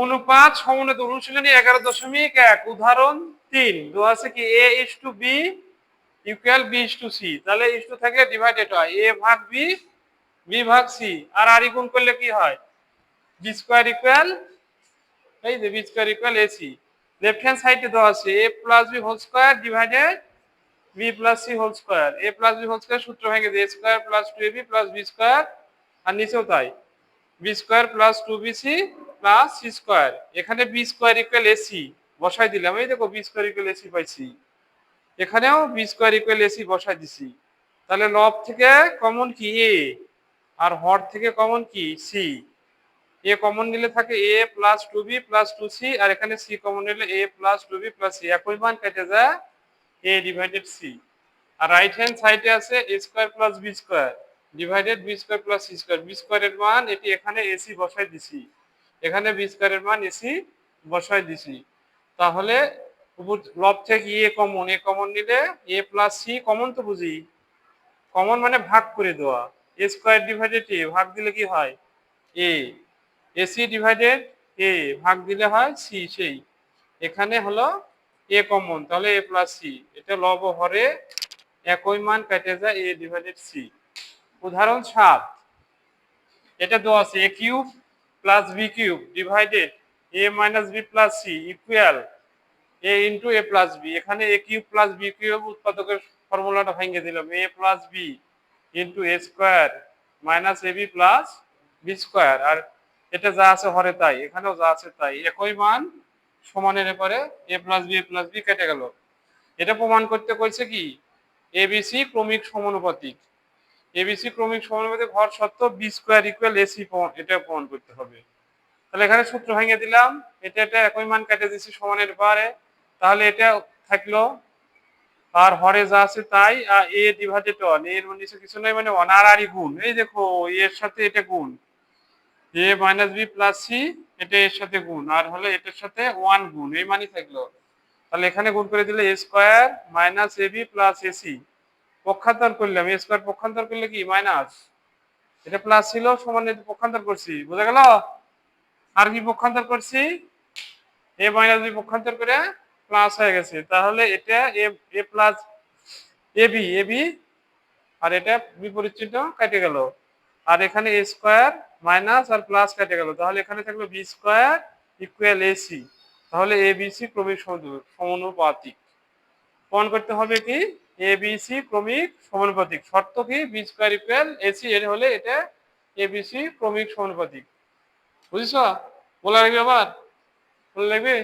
অনুপাত সমন্বিত অনুশীলনী 11.1 উদাহরণ 3 দেওয়া আছে কি a:b ইকুয়াল b:c, তাহলে ইস টু থাকলে ডিভাইডেড হয় a ভাগ b, b ভাগ c, আর গুণ করলে কি হয় b স্কয়ার ইকুয়াল, এই যে b square equal ac। Left hand সাইডে দেওয়া আছে a plus b whole square divided b plus c whole square. a plus b whole square সূত্র ভেঙে দিয়ে a square plus 2ab plus b square, আর নিচেও তাই b square plus 2bc plus c square. এখানে b স্কয়ার ইকুয়াল ac বসাই দিলাম, এই দেখো b স্কয়ার ইকুয়াল ac পাইছি, এখানেও b স্কয়ার ইকুয়াল ac বসাই দিছি। তাহলে লব থেকে কমন কি a, আর হর থেকে কমন কি c। a কমন নিলে থাকে a plus 2b plus 2c, আর এখানে c কমন নিলে a plus 2b plus c, একই মান কেটে যায় a ডিভাইডেড c। আর রাইট হ্যান্ড সাইডে আছে a square plus b square divided b square plus c square. b স্কয়ারের মান এটি এখানে ac বসাই দিছি, এখানে b স্কয়ারের মান ac বসাই দিছি। তাহলে লব থেকে a কমন নিলে a প্লাস c কমন তো বুঝি, কমন মানে ভাগ করে দেওয়া, a স্কয়ার ডিভাইডেড a ভাগ দিলে কি হয় a, ac ডিভাইডেড a ভাগ দিলে হয় c। সেই এখানে হলো a কমন, তাহলে a প্লাস c, এটা লব ও হরে একই মান কেটে যায় a ডিভাইডেড c। উদাহরণ 7, এটা দেওয়া আছে a cube plus b cube divided a minus b plus c equal a into a plus b। এখানে a cube plus b cube উৎপাদকের ফর্মুলাটা ভেঙে দিলাম, a plus b into a square minus ab plus b square, আর এটা যা আছে হরে তাই, এখানেও যা আছে তাই, একই মান সমানের পরে a প্লাস b কেটে গেল। এটা প্রমাণ করতে কইছে কি abc ক্রমিক সমানুপাতিক, এবিসি ক্রমিক সমানুপাতিক হওয়ার সত্ত্বেও বি স্কয়ার ইকুয়াল এসি, এটা প্রমাণ করতে হবে। তাহলে এখানে সূত্র ভেঙে দিলাম, এটা একই মান কেটে দিচ্ছি সমানের পারে, তাহলে এটা থাকলো, আর হরে যা আছে তাই, আর এ ডিভাইডেড 1, এর নিচে কিছু নাই মানে 1, আর গুণ, এই দেখো এর সাথে এটা গুণ a minus b plus c, এটা এর সাথে গুণ, আর হলো এটার সাথে 1 গুণ, এই মানই থাকলো। তাহলে এখানে গুণ করে দিলে a square minus ab plus ac, পক্ষান্তর করলাম a স্কয়ার পক্ষান্তর করলে কি মাইনাস, এটা প্লাস ছিল সমান পক্ষান্তর করছি, বুঝা গেল। আর কি পক্ষান্তর করছি a মাইনাস b পক্ষান্তর করে প্লাস হয়ে গেছে, তাহলে এটা a প্লাস ab, আর এটা বিপরীত চিহ্ন কেটে গেল, আর এখানে a স্কয়ার মাইনাস আর প্লাস কেটে গেল, তাহলে এখানে থাকলো b স্কয়ার ইকুয়াল ac। তাহলে abc ক্রমিক সমানুপাতিক প্রমাণ করতে হবে কি abc ক্রমিক সমানুপাতিক, শর্ত কি b স্কয়ার ইকুয়াল ac, এর হলে এটা abc ক্রমিক সমানুপাতিক। বুঝছো? বলা লাগবে আবার, বলা লাগবে।